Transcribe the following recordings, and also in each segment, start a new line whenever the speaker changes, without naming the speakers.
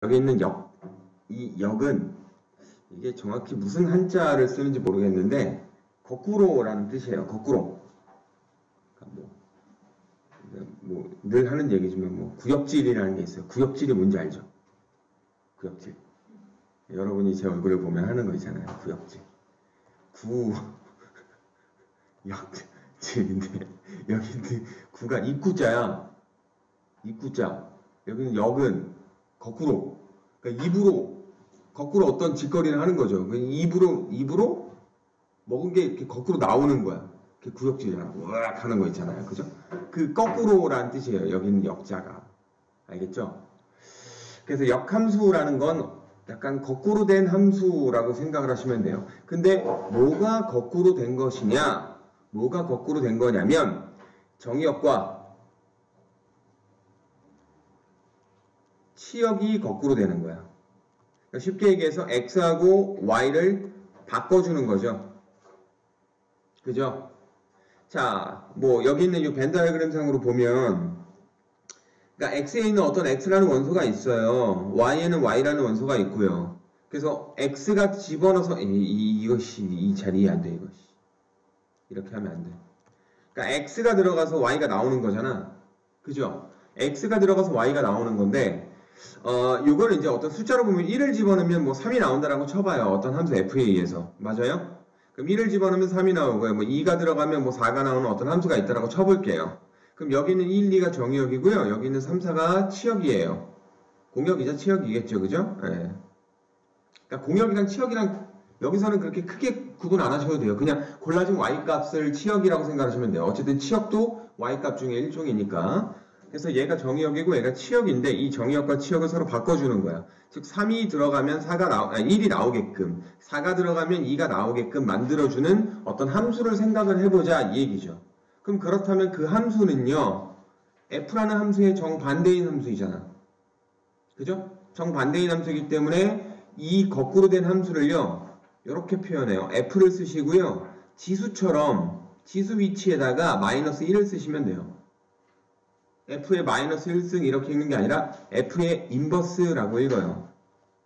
여기 있는 이 역은 이게 정확히 무슨 한자를 쓰는지 모르겠는데 거꾸로라는 뜻이에요. 거꾸로. 늘 하는 얘기지만 구역질이라는 게 있어요. 구역질이 뭔지 알죠? 구역질. 여러분이 제 얼굴을 보면 하는 거 있잖아요. 구역질. 역질인데 여기 구가 입구자야. 입구자. 여기는 역은 거꾸로. 그러니까 입으로 거꾸로 어떤 짓거리를 하는 거죠. 입으로 먹은 게 이렇게 거꾸로 나오는 거야. 구역질이라고 으악 하는 거 있잖아요. 그죠? 그 거꾸로라는 뜻이에요. 여기는 역자가. 알겠죠? 그래서 역함수라는 건 약간 거꾸로 된 함수라고 생각을 하시면 돼요. 근데 뭐가 거꾸로 된 것이냐? 뭐가 거꾸로 된 거냐면 정의역과 치역이 거꾸로 되는 거야. 그러니까 쉽게 얘기해서 x하고 y를 바꿔주는 거죠. 그죠? 자, 여기 있는 이 벤 다이어그램상으로 보면, 그러니까 x에 있는 어떤 x라는 원소가 있어요. y에는 y라는 원소가 있고요. 그래서 x가 집어넣어서 이것이 이 자리에 안 돼. 이것이 이렇게 하면 안 돼. 그러니까 x가 들어가서 y가 나오는 거잖아. 그죠? x가 들어가서 y가 나오는 건데, 요거는 이제 어떤 숫자로 보면 1을 집어넣으면 3이 나온다라고 쳐봐요. 어떤 함수 f에 의해서. 맞아요? 그럼 1을 집어넣으면 3이 나오고요. 2가 들어가면 4가 나오는 어떤 함수가 있다라고 쳐볼게요. 그럼 여기는 1, 2가 정의역이고요. 여기는 3, 4가 치역이에요. 공역이자 치역이겠죠. 그죠? 네. 그러니까 공역이랑 치역이랑 여기서는 그렇게 크게 구분 안 하셔도 돼요. 그냥 골라진 y값을 치역이라고 생각하시면 돼요. 어쨌든 치역도 y값 중에 일종이니까. 그래서 얘가 정의역이고 얘가 치역인데 이 정의역과 치역을 서로 바꿔주는 거야. 즉 3이 들어가면 1이 나오게끔 4가 들어가면 2가 나오게끔 만들어주는 어떤 함수를 생각을 해보자 이 얘기죠. 그럼 그렇다면 그 함수는요. f라는 함수의 정반대인 함수이잖아. 그죠? 정반대인 함수이기 때문에 이 거꾸로 된 함수를요. 이렇게 표현해요. f를 쓰시고요. 지수처럼 지수 위치에다가 마이너스 1을 쓰시면 돼요. f의 마이너스 1승 이렇게 읽는 게 아니라 f의 인버스라고 읽어요.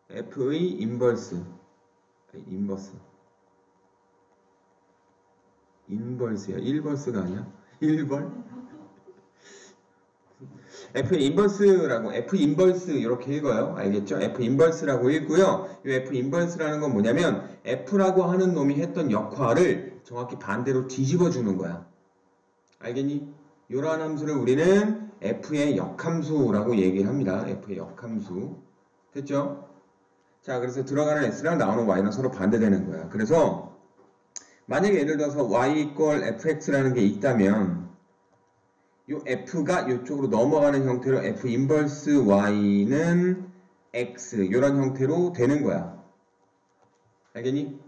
f의 인버스. 인버스야. 1벌스가 아니야? 1벌? f의 인버스라고 f 인버스 이렇게 읽어요. 알겠죠? f 인버스라고 읽고요. 이 f 인버스라는 건 뭐냐면 f라고 하는 놈이 했던 역할을 정확히 반대로 뒤집어 주는 거야. 알겠니? 이러한 함수를 우리는 f의 역함수라고 얘기를 합니다. f의 역함수. 됐죠? 자, 그래서 들어가는 x랑 나오는 y는 서로 반대되는 거야. 그래서 만약에 예를 들어서 y 이퀄 fx라는 게 있다면 이 f가 이쪽으로 넘어가는 형태로 f 인버스 y는 x 이런 형태로 되는 거야. 알겠니?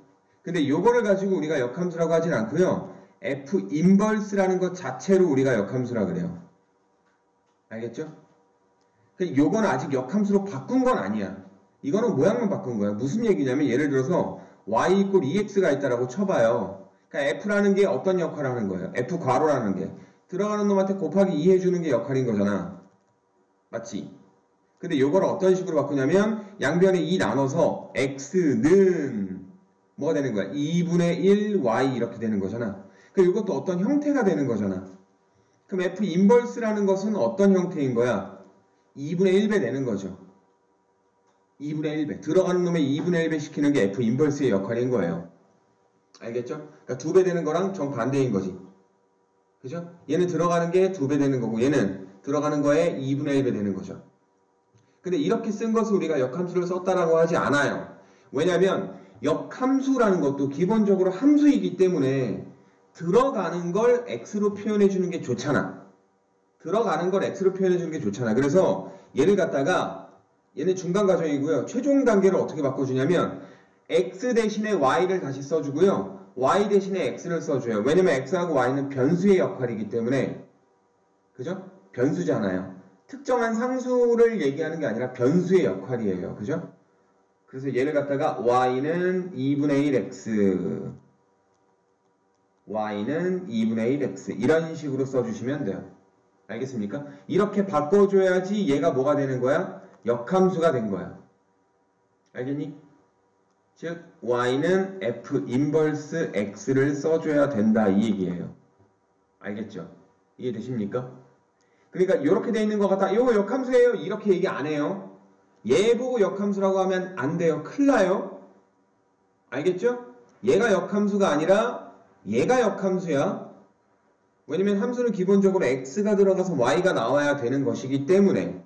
근데 요거를 가지고 우리가 역함수라고 하진 않고요. f 인버스라는 것 자체로 우리가 역함수라 그래요. 알겠죠? 요거는 아직 역함수로 바꾼 건 아니야. 이거는 모양만 바꾼 거야. 무슨 얘기냐면 예를 들어서 y 이퀄 2x가 있다라고 쳐봐요. 그러니까 f라는 게 어떤 역할을 하는 거예요? f 괄호라는 게 들어가는 놈한테 곱하기 2 해주는 게 역할인 거잖아. 맞지? 근데 요거를 어떤 식으로 바꾸냐면 양변에 2 나눠서 x는 뭐가 되는 거야? 2분의 1 y 이렇게 되는 거잖아. 그러니까 이것도 어떤 형태가 되는 거잖아. 그럼 f 인버스라는 것은 어떤 형태인 거야? 2분의 1배 되는 거죠. 2분의 1배. 들어가는 놈에 2분의 1배 시키는 게 f 인버스의 역할인 거예요. 알겠죠? 그러니까 2배 되는 거랑 정반대인 거지. 그죠? 얘는 들어가는 게 2배 되는 거고 얘는 들어가는 거에 2분의 1배 되는 거죠. 근데 이렇게 쓴 것을 우리가 역함수를 썼다라고 하지 않아요. 왜냐면 역함수라는 것도 기본적으로 함수이기 때문에 들어가는 걸 x로 표현해 주는 게 좋잖아. 들어가는 걸 x로 표현해 주는 게 좋잖아. 그래서 얘를 갖다가 얘는 중간 과정이고요. 최종 단계를 어떻게 바꿔주냐면 x 대신에 y를 다시 써주고요. y 대신에 x를 써줘요. 왜냐면 x하고 y는 변수의 역할이기 때문에. 그죠? 변수잖아요. 특정한 상수를 얘기하는 게 아니라 변수의 역할이에요. 그죠? 그래서 얘를 갖다가 y는 2분의 1x y는 2분의 1x 이런 식으로 써주시면 돼요. 알겠습니까? 이렇게 바꿔줘야지 얘가 뭐가 되는 거야? 역함수가 된 거야. 알겠니? 즉 y는 f 인버스 x를 써줘야 된다 이 얘기예요. 알겠죠? 이해되십니까? 그러니까 이렇게 돼 있는 것 같아. 이거 역함수예요. 이렇게 얘기 안 해요. 얘 보고 역함수라고 하면 안 돼요. 큰일 나요. 알겠죠? 얘가 역함수가 아니라 얘가 역함수야. 왜냐면 함수는 기본적으로 x가 들어가서 y가 나와야 되는 것이기 때문에.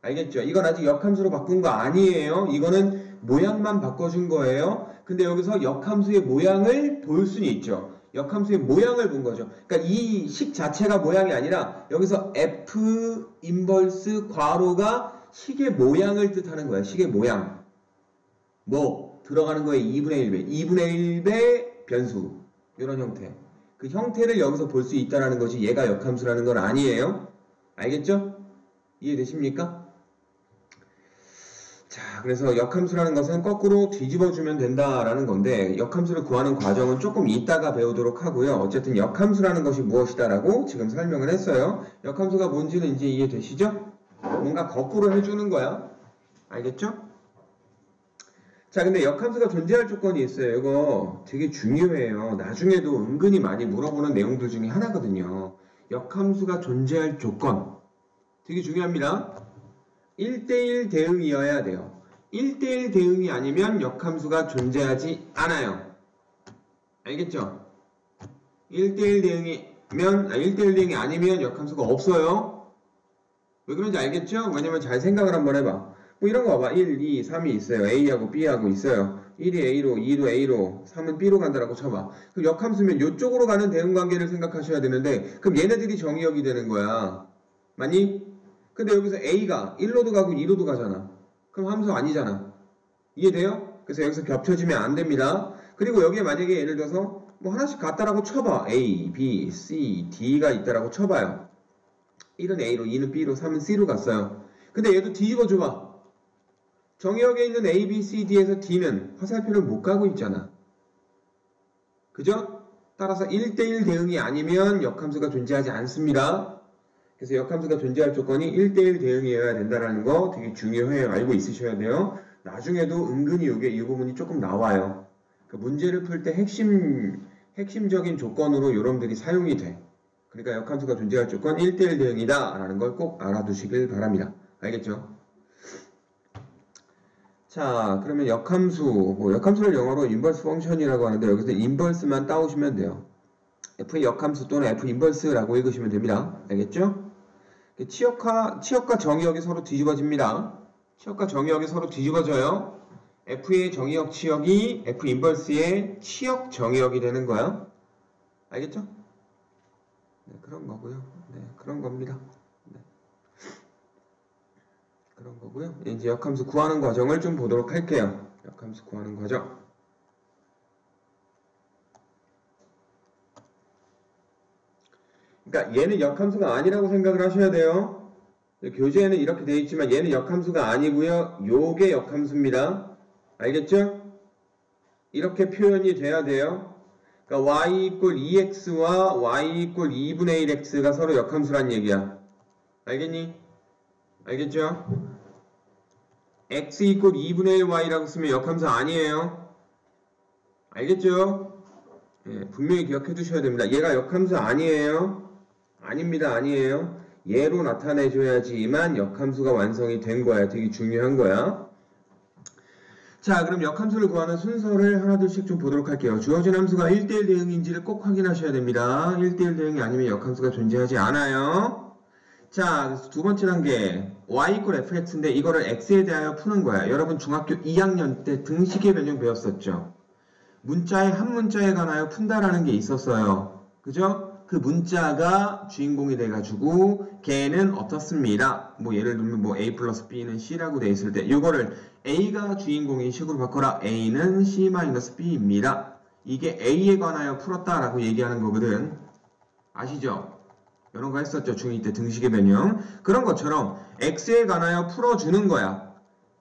알겠죠? 이건 아직 역함수로 바꾼 거 아니에요. 이거는 모양만 바꿔준 거예요. 근데 여기서 역함수의 모양을 볼 수는 있죠. 역함수의 모양을 본 거죠. 그러니까 이 식 자체가 모양이 아니라 여기서 f 인버스 괄호가 식의 모양을 뜻하는 거예요. 식의 모양. 뭐 들어가는 거에 2분의 1배, 2분의 1배 변수 이런 형태. 그 형태를 여기서 볼 수 있다는 것이 얘가 역함수라는 건 아니에요. 알겠죠? 이해되십니까? 자, 그래서 역함수라는 것은 거꾸로 뒤집어주면 된다라는 건데 역함수를 구하는 과정은 조금 이따가 배우도록 하고요. 어쨌든 역함수라는 것이 무엇이다라고 지금 설명을 했어요. 역함수가 뭔지는 이제 이해되시죠? 뭔가 거꾸로 해주는 거야. 알겠죠? 자, 근데 역함수가 존재할 조건이 있어요. 이거 되게 중요해요. 나중에도 은근히 많이 물어보는 내용들 중에 하나거든요. 역함수가 존재할 조건. 되게 중요합니다. 1대1 대응이어야 돼요. 1대1 대응이 아니면 역함수가 존재하지 않아요. 알겠죠? 1대1 대응이 아니면 역함수가 없어요. 왜 그런지 알겠죠? 왜냐면 잘 생각을 한번 해봐. 뭐 이런 거 봐봐. 1, 2, 3이 있어요. A하고 B하고 있어요. 1이 A로, 2도 A로, 3은 B로 간다라고 쳐봐. 그럼 역함수면 이쪽으로 가는 대응관계를 생각하셔야 되는데 그럼 얘네들이 정의역이 되는 거야. 맞니? 근데 여기서 A가 1로도 가고 2로도 가잖아. 그럼 함수 아니잖아. 이해돼요? 그래서 여기서 겹쳐지면 안 됩니다. 그리고 여기에 만약에 예를 들어서 뭐 하나씩 같다라고 쳐봐. A, B, C, D가 있다라고 쳐봐요. 1은 A로, 2는 B로, 3은 C로 갔어요. 근데 얘도 뒤집어줘봐. 정의역에 있는 A, B, C, D에서 D는 화살표를 못 가고 있잖아. 그죠? 따라서 1대1 대응이 아니면 역함수가 존재하지 않습니다. 그래서 역함수가 존재할 조건이 1대1 대응이어야 된다는 거 되게 중요해요. 알고 있으셔야 돼요. 나중에도 은근히 이 부분이 조금 나와요. 그 문제를 풀 때 핵심적인 조건으로 여러분들이 사용이 돼. 그러니까 역함수가 존재할 조건 1대1 대응이다 라는 걸 꼭 알아두시길 바랍니다. 알겠죠? 자, 그러면 역함수를 영어로 인버스 펑션이라고 하는데 여기서 인버스만 따오시면 돼요. F의 역함수 또는 F 인버스라고 읽으시면 됩니다. 알겠죠? 치역과 정의역이 서로 뒤집어집니다. 치역과 정의역이 서로 뒤집어져요. F의 정의역 치역이 F 인버스의 치역 정의역이 되는 거야. 알겠죠? 네, 그런 거고요. 네, 그런 겁니다. 네. 그런 거고요. 이제 역함수 구하는 과정을 좀 보도록 할게요. 역함수 구하는 과정. 그러니까 얘는 역함수가 아니라고 생각을 하셔야 돼요. 교재에는 이렇게 되어 있지만 얘는 역함수가 아니고요. 요게 역함수입니다. 알겠죠? 이렇게 표현이 돼야 돼요. 그러니까 y 이퀄 2x와 y 이퀄 2분의 1x가 서로 역함수란 얘기야. 알겠니? 알겠죠? x 이퀄 2분의 1y라고 쓰면 역함수 아니에요. 알겠죠? 예, 분명히 기억해 두셔야 됩니다. 얘가 역함수 아니에요. 아닙니다. 아니에요. 얘로 나타내줘야지만 역함수가 완성이 된 거야. 되게 중요한 거야. 자, 그럼 역함수를 구하는 순서를 하나둘씩 좀 보도록 할게요. 주어진 함수가 1대1 대응인지를 꼭 확인하셔야 됩니다. 1대1 대응이 아니면 역함수가 존재하지 않아요. 자, 그래서 두 번째 단계 y 이퀄 fx인데 이거를 x에 대하여 푸는 거야. 여러분 중학교 2학년 때 등식의 변형 배웠었죠. 문자의 한 문자에 관하여 푼다라는 게 있었어요. 그죠? 그 문자가 주인공이 돼가지고 걔는 어떻습니다. 뭐 예를 들면 뭐 a 플러스 b는 c라고 돼 있을 때 이거를 a가 주인공인 식으로 바꿔라. a는 c 마이너스 b입니다. 이게 a에 관하여 풀었다라고 얘기하는 거거든. 아시죠? 이런 거 했었죠. 중2 때 등식의 변형. 그런 것처럼 x에 관하여 풀어주는 거야.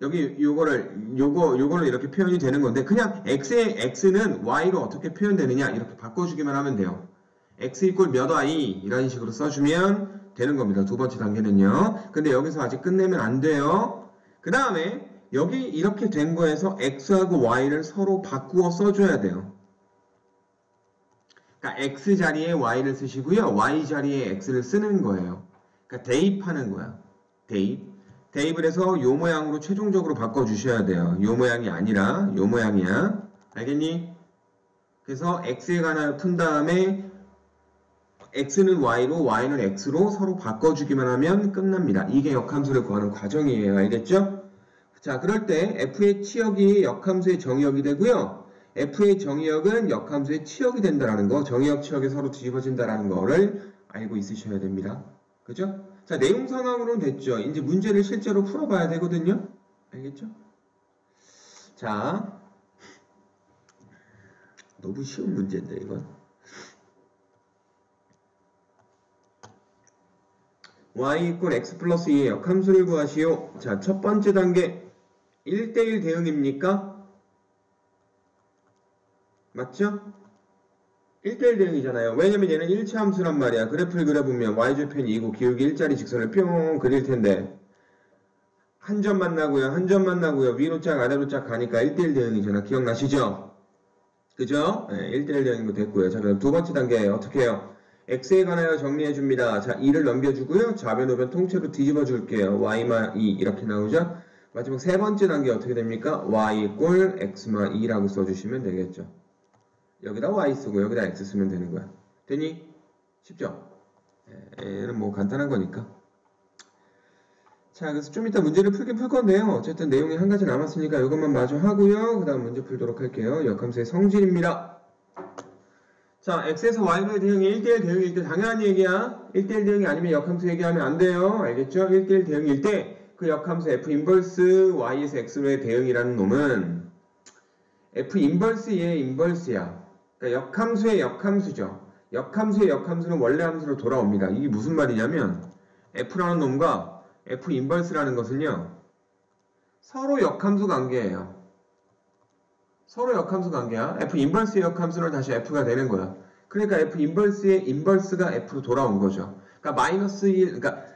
여기 요걸로 이렇게 표현이 되는 건데 그냥 x는 y로 어떻게 표현되느냐 이렇게 바꿔주기만 하면 돼요. x 이퀄 몇 y 이런 식으로 써주면 되는 겁니다. 두 번째 단계는요. 근데 여기서 아직 끝내면 안 돼요. 그 다음에 여기 이렇게 된 거에서 x하고 y를 서로 바꾸어 써줘야 돼요. 그러니까 x 자리에 y를 쓰시고요. y 자리에 x를 쓰는 거예요. 그러니까 대입하는 거야. 대입을 해서 요 모양으로 최종적으로 바꿔주셔야 돼요. 요 모양이 아니라 요 모양이야. 알겠니? 그래서 x에 관하여 푼 다음에 x는 y로 y는 x로 서로 바꿔주기만 하면 끝납니다. 이게 역함수를 구하는 과정이에요. 알겠죠? 자, 그럴 때 f의 치역이 역함수의 정의역이 되고요. f의 정의역은 역함수의 치역이 된다는 거, 정의역 치역이 서로 뒤집어진다는 거를 알고 있으셔야 됩니다. 그죠? 자, 내용 상황으로는 됐죠. 이제 문제를 실제로 풀어봐야 되거든요. 알겠죠? 자, 너무 쉬운 문제인데 이건. y 이퀄 x 플러스 2의 역함수를 구하시오. 자, 첫 번째 단계 1대1 대응입니까? 맞죠? 1대1 대응이잖아요. 왜냐면 얘는 일체 함수란 말이야. 그래프를 그려보면 y좌편이 2고 기울기 일자리 직선을 뿅 그릴 텐데 한 점 만나고요. 한 점 만나고요. 위로 쫙 아래로 쫙 가니까 1대1 대응이잖아. 기억나시죠? 그죠? 네, 1대1 대응도 됐고요. 자, 그럼 두 번째 단계 어떻게 해요? x에 관하여 정리해줍니다. 자, 2를 넘겨주고요. 좌변 우변 통째로 뒤집어 줄게요. y마 2 이렇게 나오죠? 마지막 세 번째 단계 어떻게 됩니까? y 이꼴 x마 2라고 써주시면 되겠죠. 여기다 y 쓰고 여기다 x 쓰면 되는 거야. 되니? 쉽죠? 얘는 뭐 간단한 거니까. 자, 그래서 좀 이따 문제를 풀긴 풀 건데요. 어쨌든 내용이 한 가지 남았으니까 이것만 마저 하고요. 그 다음 문제 풀도록 할게요. 역함수의 성질입니다. 자, x에서 y로의 대응이 1대1 대응일 때 당연한 얘기야. 1대1 대응이 아니면 역함수 얘기하면 안 돼요. 알겠죠? 1대1 대응일 때 그 역함수 f 인버스 y에서 x로의 대응이라는 놈은 f 인버스의 인버스야. 그러니까 역함수의 역함수죠. 역함수의 역함수는 원래 함수로 돌아옵니다. 이게 무슨 말이냐면 f라는 놈과 f 인버스라는 것은요. 서로 역함수 관계예요. 서로 역함수 관계야. f 인버스의 역함수는 다시 f가 되는 거야. 그러니까 f 인버스의 인버스가 f로 돌아온 거죠. 그러니까 마이너스 1, 그러니까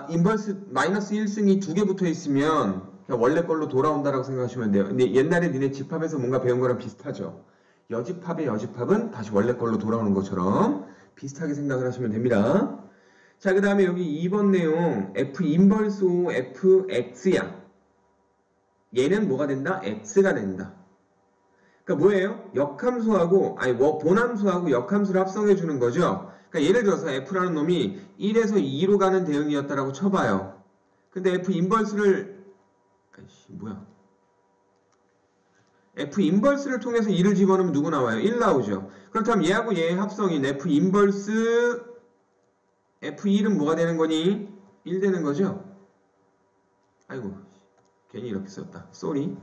인버스 마이너스 1승이 두 개 붙어 있으면 그냥 원래 걸로 돌아온다라고 생각하시면 돼요. 근데 옛날에 니네 집합에서 뭔가 배운 거랑 비슷하죠. 여집합의 여집합은 다시 원래 걸로 돌아오는 것처럼 비슷하게 생각을 하시면 됩니다. 자, 그 다음에 여기 2번 내용 f 인버스 O fx야. 얘는 뭐가 된다? x가 된다. 그러니까 뭐예요? 역함수하고 본함수하고 역함수를 합성해 주는 거죠. 그러니까 예를 들어서 f라는 놈이 1에서 2로 가는 대응이었다라고 쳐봐요. 근데 f 인버스를 f 인버스를 통해서 2를 집어넣으면 누구 나와요? 1 나오죠. 그렇다면 얘하고 얘의 합성인 f 인버스 f1은 뭐가 되는 거니? 1 되는 거죠? 아이고 괜히 이렇게 썼다. 쏘리.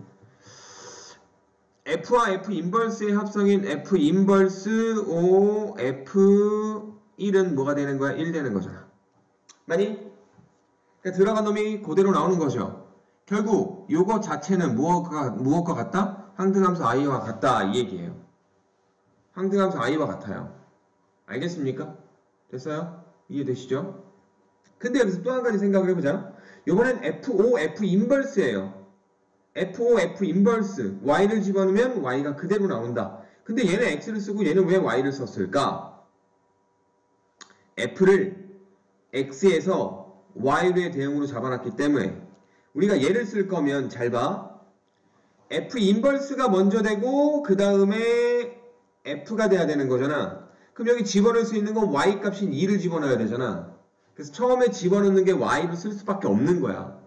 f와 f 인버스의 합성인 f 인버스 O f1은 뭐가 되는 거야? 1 되는 거잖아. 맞니? 그러니까 들어간 놈이 그대로 나오는 거죠. 결국 요거 자체는 무엇과 같다? 항등함수 i와 같다 이 얘기예요. 항등함수 i와 같아요. 알겠습니까? 됐어요? 이해되시죠? 근데 여기서 또 한 가지 생각을 해보자. 요번엔 f5 f 인버스예요. f5 f 인버스 y를 집어넣으면 y가 그대로 나온다. 근데 얘는 x를 쓰고 얘는 왜 y를 썼을까? f를 x에서 y의 대응으로 잡아놨기 때문에 우리가 얘를 쓸 거면 잘 봐. f 인버스가 먼저 되고 그 다음에 f가 돼야 되는 거잖아. 그럼 여기 집어넣을 수 있는 건 y 값인 2를 집어넣어야 되잖아. 그래서 처음에 집어넣는 게 y로 쓸 수밖에 없는 거야.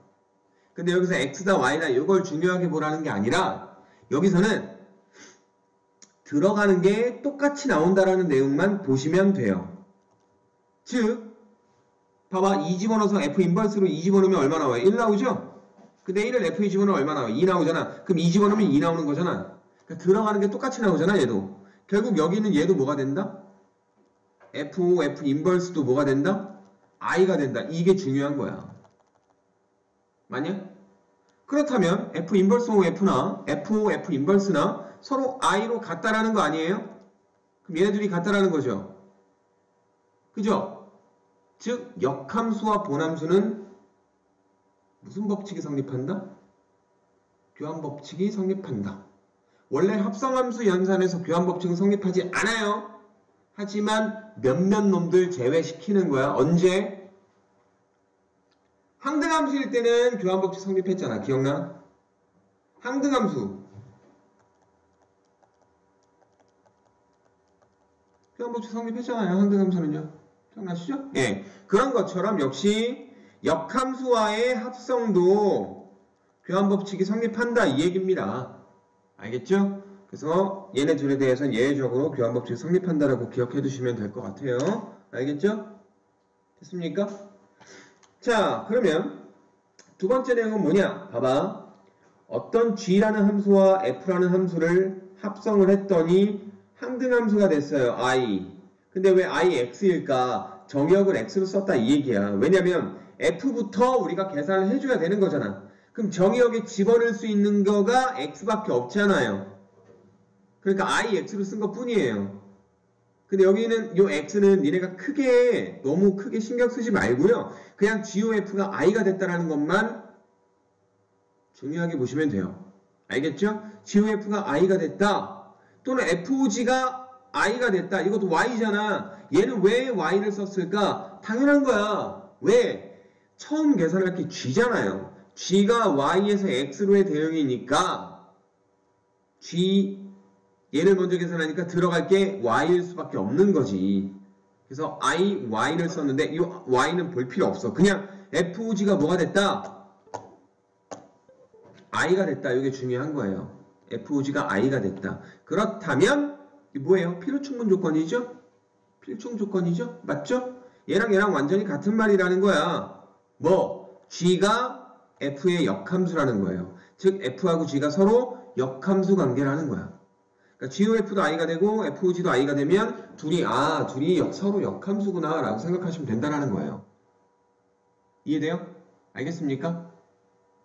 근데 여기서 x다 y다 이걸 중요하게 보라는 게 아니라 여기서는 들어가는 게 똑같이 나온다라는 내용만 보시면 돼요. 즉 봐봐 2 집어넣어서 f 인버스로 2 집어넣으면 얼마 나와요? 1 나오죠? 근데 1을 f에 집어넣으면 얼마 나와요? 2 나오잖아. 그럼 2 집어넣으면 2 나오는 거잖아. 그러니까 들어가는 게 똑같이 나오잖아 얘도. 결국 여기는 얘도 뭐가 된다? f5 f 인버스도 뭐가 된다? i가 된다. 이게 중요한 거야. 맞냐? 그렇다면 f 인버스 O f나 f5 f 인버스나 서로 i로 같다라는 거 아니에요? 그럼 얘네들이 같다라는 거죠. 그죠? 즉 역함수와 본함수는 무슨 법칙이 성립한다? 교환법칙이 성립한다. 원래 합성함수 연산에서 교환법칙은 성립하지 않아요. 하지만 몇몇 놈들 제외시키는 거야. 언제? 항등함수일 때는 교환법칙 성립했잖아. 기억나? 항등함수. 교환법칙 성립했잖아요. 항등함수는요. 기억나시죠? 예. 그런 것처럼 역시 역함수와의 합성도 교환법칙이 성립한다. 이 얘기입니다. 알겠죠? 그래서 얘네 둘에 대해서는 예외적으로 교환법칙이 성립한다라고 기억해 두시면 될 것 같아요. 알겠죠? 됐습니까? 자, 그러면 두 번째 내용은 뭐냐? 봐봐. 어떤 g라는 함수와 f라는 함수를 합성을 했더니 항등함수가 됐어요. i. 근데 왜 ix일까? 정의역을 x로 썼다 이 얘기야. 왜냐면 f부터 우리가 계산을 해줘야 되는 거잖아. 그럼 정의역에 집어넣을 수 있는 거가 x밖에 없잖아요. 그러니까 ix로 쓴 것 뿐이에요. 근데 여기는 요 x는 니네가 너무 크게 신경 쓰지 말고요. 그냥 GOF가 i가 됐다라는 것만 중요하게 보시면 돼요. 알겠죠? GOF가 i가 됐다. 또는 FOG가 i가 됐다. 이것도 y잖아. 얘는 왜 y를 썼을까? 당연한 거야. 왜? 처음 계산할 게 g잖아요. g가 y에서 x로의 대응이니까 얘를 먼저 계산하니까 들어갈 게 y일 수밖에 없는 거지. 그래서 y를 썼는데 이 y는 볼 필요 없어. 그냥 FOG가 뭐가 됐다? i가 됐다. 이게 중요한 거예요. FOG가 i가 됐다. 그렇다면 이게 뭐예요? 필요충분 조건이죠? 필충 조건이죠? 맞죠? 얘랑 얘랑 완전히 같은 말이라는 거야. 뭐? g가 f의 역함수라는 거예요. 즉 f하고 g가 서로 역함수 관계라는 거야. 그러니까 GOF도 i가 되고 FOG도 i가 되면 둘이 서로 역함수구나 라고 생각하시면 된다는 거예요. 이해돼요? 알겠습니까?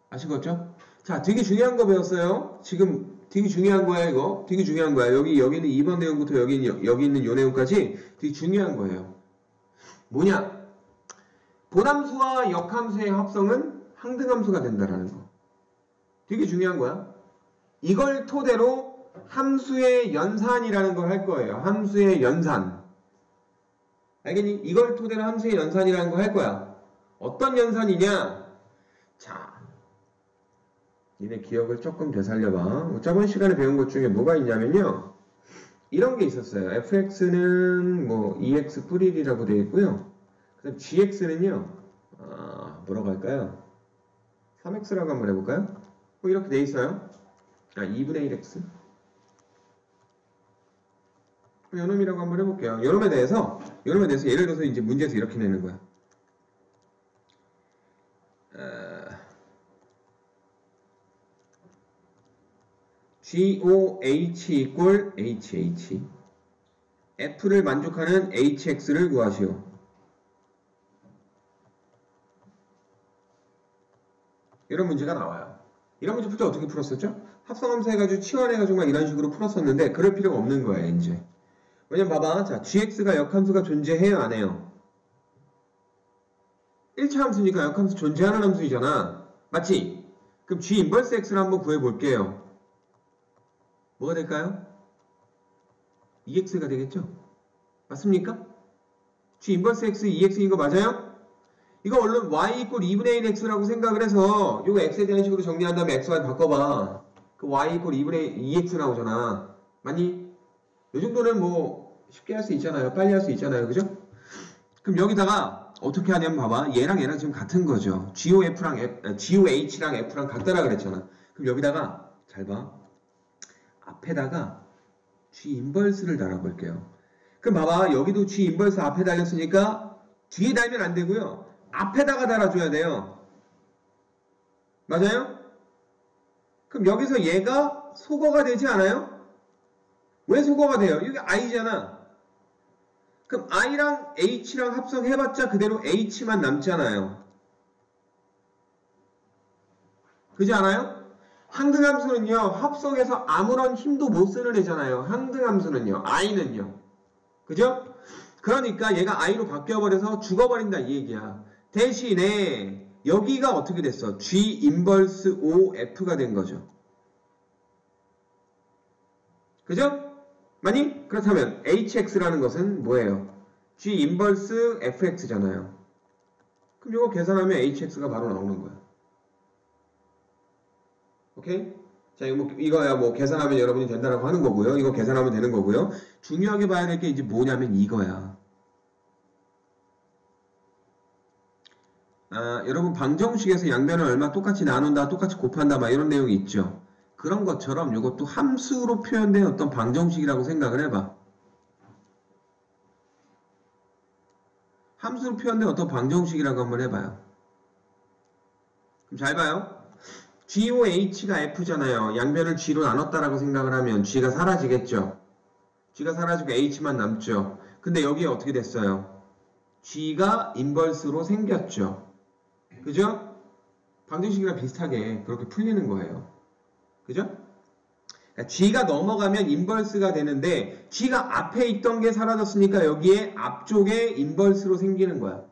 아시겠죠? 자, 되게 중요한 거 배웠어요. 지금 되게 중요한 거야 이거. 되게 중요한 거야. 여기는 2번 내용부터 여기 있는 요 내용까지 되게 중요한 거예요. 뭐냐? 본함수와 역함수의 합성은 항등함수가 된다라는 거. 되게 중요한 거야. 이걸 토대로 함수의 연산이라는 걸 할 거예요. 함수의 연산. 알겠니? 이걸 토대로 함수의 연산이라는 걸 할 거야. 어떤 연산이냐? 자, 니네 기억을 조금 되살려봐. 저번 시간에 배운 것 중에 뭐가 있냐면요. 이런 게 있었어요. fx는 뭐 2x 플 1이라고 되어 있고요. 그 다음 gx는요. 뭐라고 할까요? 3x라고 한번 해볼까요? 이렇게 돼 있어요. 2분의 1x. 요놈이라고 한번 해볼게요. 요놈에 대해서 예를 들어서 이제 문제에서 이렇게 내는 거야. GOH 이꼴 HH. F를 만족하는 HX를 구하시오. 이런 문제가 나와요. 이런 문제 풀 때 어떻게 풀었었죠? 합성함수 해가지고 치환해가지고 막 이런 식으로 풀었었는데 그럴 필요가 없는 거예요, 이제. 왜냐면 봐봐. 자, gx가 역함수가 존재해요, 안 해요? 1차 함수니까 역함수 존재하는 함수이잖아. 맞지? 그럼 g 인버스 x를 한번 구해볼게요. 뭐가 될까요? 2x가 되겠죠? 맞습니까? g 인버스 x 2x인 거 맞아요? 이거 얼른 y 이꼴 2분의 1x라고 생각을 해서 이거 x에 대한 식으로 정리한 다음에 xy 바꿔봐. 그 y 이꼴 2분의 2x 나오잖아. 맞니? 이 정도는 뭐 쉽게 할 수 있잖아요. 빨리 할 수 있잖아요. 그죠? 그럼 여기다가 어떻게 하냐면 봐봐. 얘랑 지금 같은 거죠. GOH랑 F랑 같다라 그랬잖아. 그럼 여기다가 잘 봐. 앞에다가 G 인버스를 달아볼게요. 그럼 봐봐. 여기도 G 인버스 앞에 달렸으니까 뒤에 달면 안 되고요. 앞에다가 달아줘야 돼요. 맞아요? 그럼 여기서 얘가 소거가 되지 않아요? 왜 소거가 돼요? 이게 i잖아. 그럼 i랑 h랑 합성해봤자 그대로 h만 남잖아요. 그지 않아요? 항등함수는요. 합성해서 아무런 힘도 못 쓰는 애잖아요. 항등함수는요. i는요. 그죠? 그러니까 얘가 i로 바뀌어버려서 죽어버린다 이 얘기야. 대신에 여기가 어떻게 됐어? G 인버스 OF가 된 거죠. 그죠? 맞니? 그렇다면 hx라는 것은 뭐예요? g 인버스 fx잖아요. 그럼 이거 계산하면 hx가 바로 나오는 거야. 오케이? 자, 이거야 뭐 계산하면 여러분이 된다라고 하는 거고요. 이거 계산하면 되는 거고요. 중요하게 봐야 될 게 이제 뭐냐면 이거야. 여러분 방정식에서 양변을 얼마 똑같이 나눈다, 똑같이 곱한다 막 이런 내용이 있죠. 그런 것처럼 이것도 함수로 표현된 어떤 방정식이라고 생각을 해봐. 함수로 표현된 어떤 방정식이라고 한번 해봐요. 그럼 잘 봐요. GOH가 F잖아요. 양변을 G로 나눴다라고 생각을 하면 G가 사라지겠죠. G가 사라지고 H만 남죠. 근데 여기에 어떻게 됐어요? G가 인버스로 생겼죠. 그죠? 방정식이랑 비슷하게 그렇게 풀리는 거예요. 그죠? 그러니까 G가 넘어가면 인버스가 되는데 G가 앞에 있던 게 사라졌으니까 여기에 앞쪽에 인버스로 생기는 거야.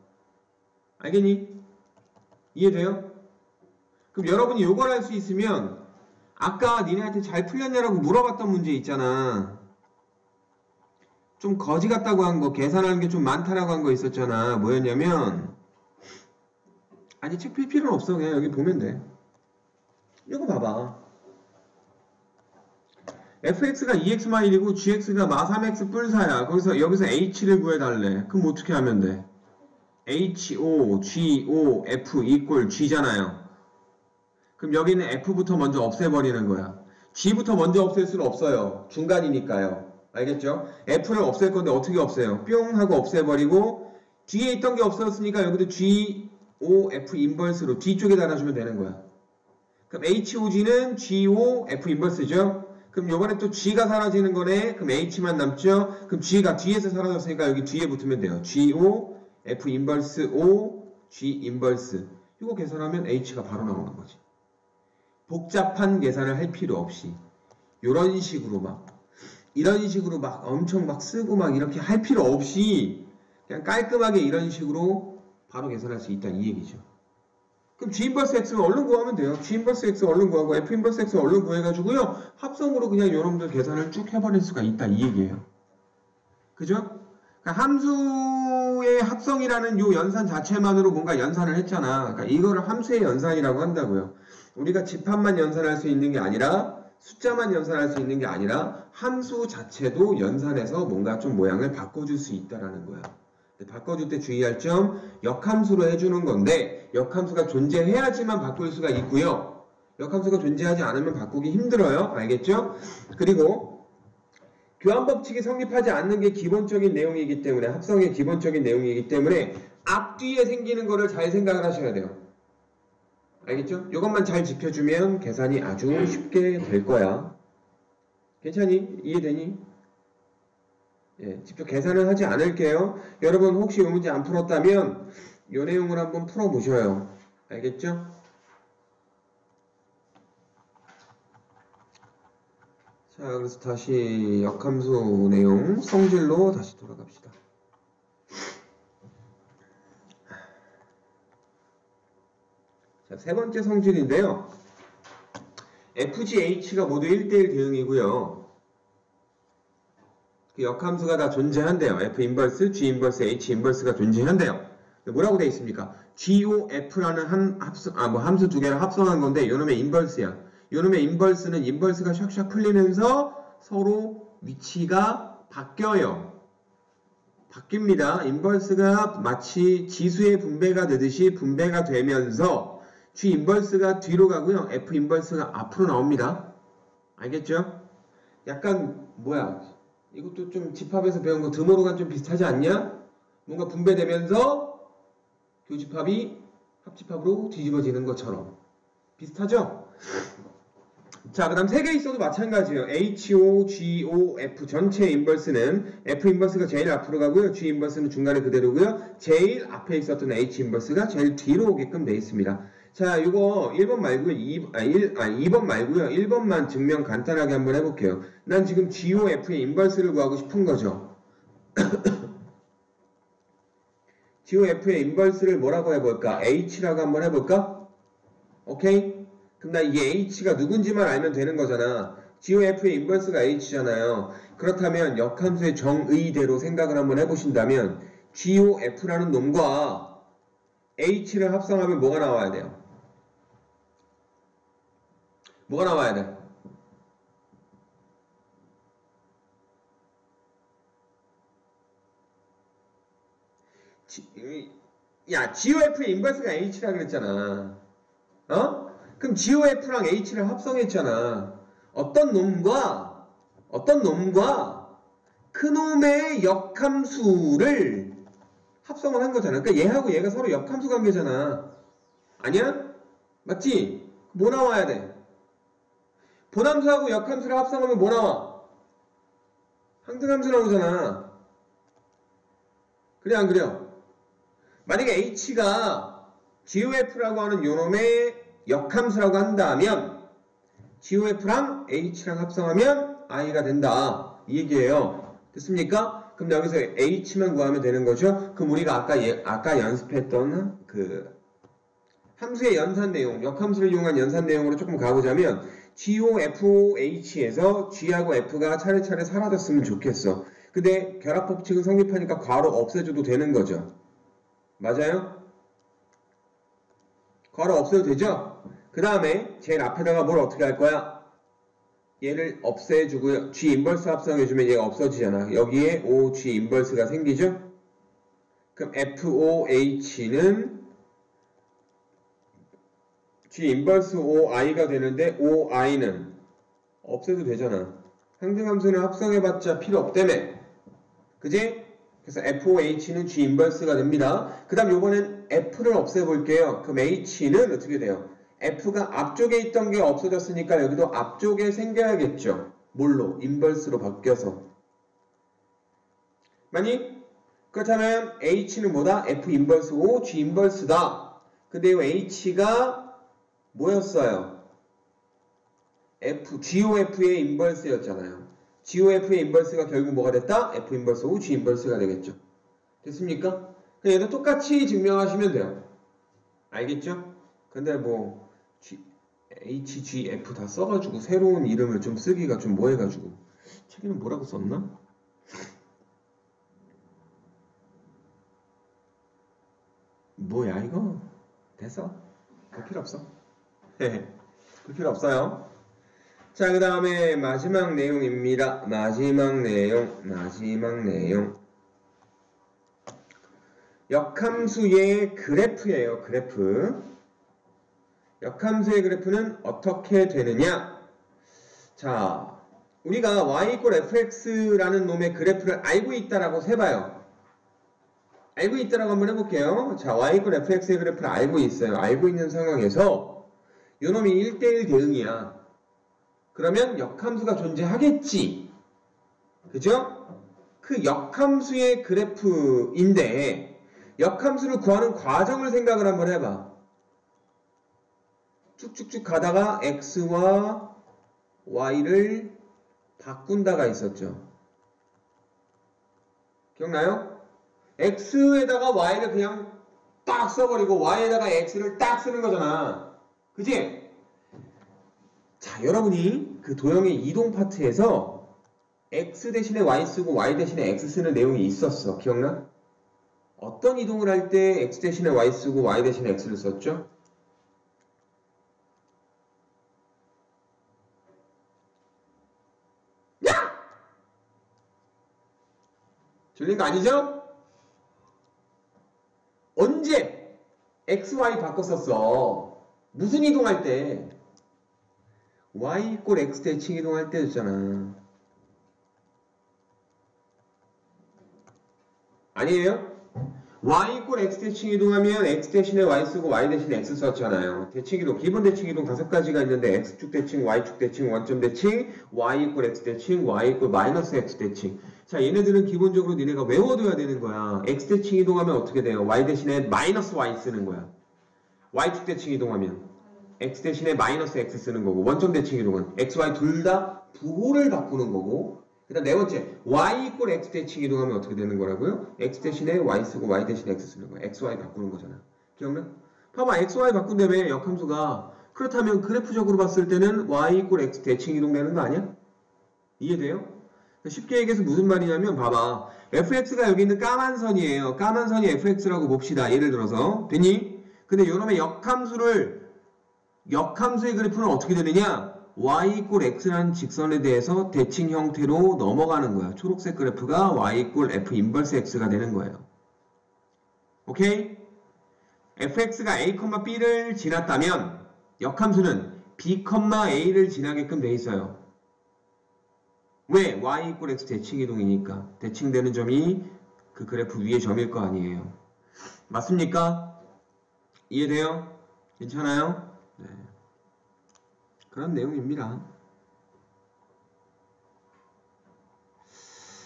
알겠니? 이해돼요? 그럼 여러분이 요걸 할 수 있으면 아까 니네한테 잘 풀렸냐라고 물어봤던 문제 있잖아. 좀 거지 같다고 한 거, 계산하는 게 좀 많다라고 한 거 있었잖아. 뭐였냐면 아니 책 필 필요는 없어. 그냥 여기 보면 돼. 이거 봐봐. fx가 2x-1이고 gx가 마3x 뿔4야. 거기서 여기서 h를 구해달래. 그럼 어떻게 하면 돼? ho, go, f equal g잖아요. 그럼 여기는 f부터 먼저 없애버리는 거야. g부터 먼저 없앨 수는 없어요. 중간이니까요. 알겠죠? f를 없앨 건데 어떻게 없애요? 뿅 하고 없애버리고 뒤에 있던 게 없어졌으니까 여기도 g, o, f 인버스로 뒤쪽에 달아주면 되는 거야. 그럼 HOG는 GO, F 인버스죠? 그럼 요번에 또 G가 사라지는 거네. 그럼 H만 남죠? 그럼 G가 뒤에서 사라졌으니까 여기 뒤에 붙으면 돼요. GO, F 인버스 O, G 인버스. 이거 계산하면 H가 바로 나오는 거지. 복잡한 계산을 할 필요 없이 요런 식으로 막 이런 식으로 막 엄청 막 쓰고 막 이렇게 할 필요 없이 그냥 깔끔하게 이런 식으로 바로 계산할 수 있다 이 얘기죠. 그럼 G 인버스 X를 얼른 구하면 돼요. G 인버스 X 얼른 구하고 F 인버스 X 얼른 구해가지고요. 합성으로 그냥 여러분들 계산을 쭉 해버릴 수가 있다 이 얘기예요. 그죠? 그러니까 함수의 합성이라는 요 연산 자체만으로 뭔가 연산을 했잖아. 그러니까 이거를 함수의 연산이라고 한다고요. 우리가 집합만 연산할 수 있는 게 아니라 숫자만 연산할 수 있는 게 아니라 함수 자체도 연산해서 뭔가 좀 모양을 바꿔줄 수 있다라는 거야. 바꿔줄 때 주의할 점, 역함수로 해주는 건데 역함수가 존재해야지만 바꿀 수가 있고요. 역함수가 존재하지 않으면 바꾸기 힘들어요. 알겠죠? 그리고 교환법칙이 성립하지 않는 게 기본적인 내용이기 때문에 합성의 기본적인 내용이기 때문에 앞뒤에 생기는 거를 잘 생각을 하셔야 돼요. 알겠죠? 이것만 잘 지켜주면 계산이 아주 쉽게 될 거야. 괜찮니? 이해되니? 예, 직접 계산을 하지 않을게요. 여러분 혹시 이 문제 안 풀었다면 이 내용을 한번 풀어보셔요. 알겠죠? 자, 그래서 다시 역함수 내용 성질로 다시 돌아갑시다. 자, 세 번째 성질인데요. FGH가 모두 1대1 대응이고요. 그 역함수가 다 존재한대요. F 인버스, G 인버스, H 인버스가 존재한대요. 뭐라고 되어 있습니까? GOF라는 함수 두 개를 합성한 건데 요놈의 인버스야. 요놈의 인버스는 인버스가 샥샥 풀리면서 서로 위치가 바뀌어요. 바뀝니다. 인버스가 마치 지수의 분배가 되듯이 분배가 되면서 G 인버스가 뒤로 가고요. F 인버스가 앞으로 나옵니다. 알겠죠? 약간 뭐야? 이것도 좀 집합에서 배운 거 드모로간 좀 비슷하지 않냐? 뭔가 분배되면서 교집합이 합집합으로 뒤집어지는 것처럼 비슷하죠? 자, 그 다음 세 개 있어도 마찬가지예요. HO, GO, F 전체 인버스는 F 인버스가 제일 앞으로 가고요. G 인버스는 중간에 그대로고요. 제일 앞에 있었던 H 인버스가 제일 뒤로 오게끔 되어 있습니다. 자, 이거 1번 말고요. 2번 말고요. 1번만 증명 간단하게 한번 해볼게요. 난 지금 GOF의 인버스를 구하고 싶은 거죠. GOF의 인버스를 뭐라고 해볼까? H라고 한번 해볼까? 오케이? 그럼 나 이게 H가 누군지만 알면 되는 거잖아. GOF의 인버스가 H잖아요. 그렇다면 역함수의 정의대로 생각을 한번 해보신다면 GOF라는 놈과 H를 합성하면 뭐가 나와야 돼요? 뭐가 나와야 돼? 야, GOF의 인버스가 H라 그랬잖아. 어? 그럼 GOF랑 H를 합성했잖아. 어떤 놈과 그놈의 역함수를 합성을 한 거잖아. 그러니까 얘하고 얘가 서로 역함수 관계잖아. 아니야? 맞지? 뭐 나와야 돼? 본함수하고 역함수를 합성하면 뭐 나와? 항등함수 나오잖아. 그래 안 그래요? 만약에 H가 GOF라고 하는 요놈의 역함수라고 한다면 GOF랑 H랑 합성하면 I가 된다. 이 얘기예요. 됐습니까? 그럼 여기서 H만 구하면 되는 거죠. 그럼 우리가 아까 연습했던 그 함수의 연산 내용, 역함수를 이용한 연산 내용으로 조금 가보자면 GOFH에서 G하고 F가 차례차례 사라졌으면 좋겠어. 근데 결합법칙은 성립하니까 괄호 없애줘도 되는 거죠. 맞아요? 괄호 없애도 되죠? 그 다음에 제일 앞에다가 뭘 어떻게 할 거야? 얘를 없애주고요. G 인버스 합성해주면 얘가 없어지잖아. 여기에 O, G 인버스가 생기죠? 그럼 FOH는 G 인버스 OI가 되는데 OI는 없애도 되잖아. 상등함수는 합성해봤자 필요 없다며. 그지? 그래서 FOH는 G 인버스가 됩니다. 그 다음 요번엔 F를 없애볼게요. 그럼 H는 어떻게 돼요? F가 앞쪽에 있던 게 없어졌으니까 여기도 앞쪽에 생겨야겠죠. 뭘로? 인버스로 바뀌어서. 맞니? 그렇다면 H는 뭐다? F 인버스 O, G 인버스다. 근데 이 H가 뭐였어요? GOF의 인버스였잖아요. GOF의 인버스가 결국 뭐가 됐다? F 인버스 O, G 인버스가 되겠죠. 됐습니까? 얘도 똑같이 증명하시면 돼요. 알겠죠? 근데 뭐 HGF 다 써가지고 새로운 이름을 좀 쓰기가 좀 뭐해가지고 책에는 뭐라고 썼나? 뭐야 이거? 됐어? 그 필요 없어. 그 필요 없어요. 자, 그 다음에 마지막 내용입니다. 마지막 내용. 역함수의 그래프예요. 그래프. 역함수의 그래프는 어떻게 되느냐? 자, 우리가 y = fx라는 놈의 그래프를 알고 있다라고 세봐요. 알고 있다라고 한번 해볼게요. 자, y = fx의 그래프를 알고 있어요. 알고 있는 상황에서 요놈이 1대1 대응이야. 그러면 역함수가 존재하겠지. 그죠? 그 역함수의 그래프인데 역함수를 구하는 과정을 생각을 한번 해봐. 쭉쭉쭉 가다가 x와 y를 바꾼다가 있었죠. 기억나요? x에다가 y를 그냥 딱 써버리고 y에다가 x를 딱 쓰는 거잖아. 그치? 자, 여러분이 그 도형의 이동 파트에서 x 대신에 y 쓰고 y 대신에 x 쓰는 내용이 있었어. 기억나? 어떤 이동을 할 때 x 대신에 y 쓰고 y 대신에 x를 썼죠? 야! 들린 거 아니죠? 언제 x, y 바꿨었어? 무슨 이동할 때? y = x 대칭 이동할 때였잖아. 아니에요? y = x 대칭 이동하면 x 대신에 y 쓰고 y 대신에 x 썼잖아요. 대칭 이동, 기본 대칭 이동 5가지가 있는데 x축 대칭, y축 대칭, 원점 대칭, y = x 대칭, y = -x 대칭. 자, 얘네들은 기본적으로 니네가 외워둬야 되는 거야. x 대칭 이동하면 어떻게 돼요? y 대신에 -y 쓰는 거야. y축 대칭 이동하면 x 대신에 -x 쓰는 거고, 원점 대칭 이동은 x, y 둘 다 부호를 바꾸는 거고, 그 다음 네 번째, y = x 대칭 이동하면 어떻게 되는 거라고요? x 대신에 y 쓰고 y 대신에 x 쓰는 거야. x, y 바꾸는 거잖아. 기억나? 봐봐, x, y 바꾼다며 역함수가 그렇다면 그래프적으로 봤을 때는 y 이꼴 x 대칭 이동되는 거 아니야? 이해돼요? 쉽게 얘기해서 무슨 말이냐면 봐봐. fx가 여기 있는 까만 선이에요. 까만 선이 fx라고 봅시다. 예를 들어서. 됐니? 근데 요놈의 역함수의 그래프는 어떻게 되느냐? y 이꼴 x라는 직선에 대해서 대칭 형태로 넘어가는 거야. 초록색 그래프가 y 이꼴 f 인버스 x가 되는 거예요. 오케이? fx가 a, b를 지났다면 역함수는 b, a를 지나게끔 돼 있어요. 왜? y 이꼴 x 대칭 이동이니까. 대칭되는 점이 그 그래프 위의 점일 거 아니에요. 맞습니까? 이해돼요? 괜찮아요? 네. 그런 내용입니다.